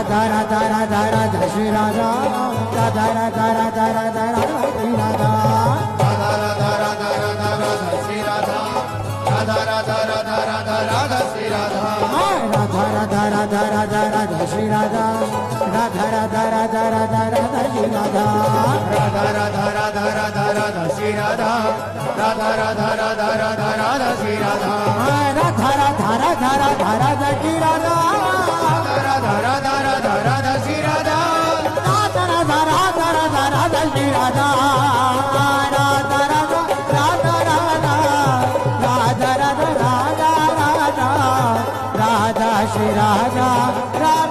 Radha Radha Radha Radha Shri Radha Radha Radha Radha Radha Radha Shri Radha Radha Radha Radha Radha Radha Shri Radha Radha Radha Radha Radha Radha Shri Radha Radha Radha Radha Radha Radha Shri Radha Radha Radha Radha Radha Radha Shri Radha Radha Radha Radha Radha Radha Shri Radha Radha Radha Radha Radha Radha Shri Radha Radha Radha Radha Radha Radha Shri Radha Radha Radha Radha Radha Shri Radha Radha Radha Radha Radha Radha Shri Radha Radha Radha Radha Radha Radha Radha Radha Radha Radha Shri Radha Radha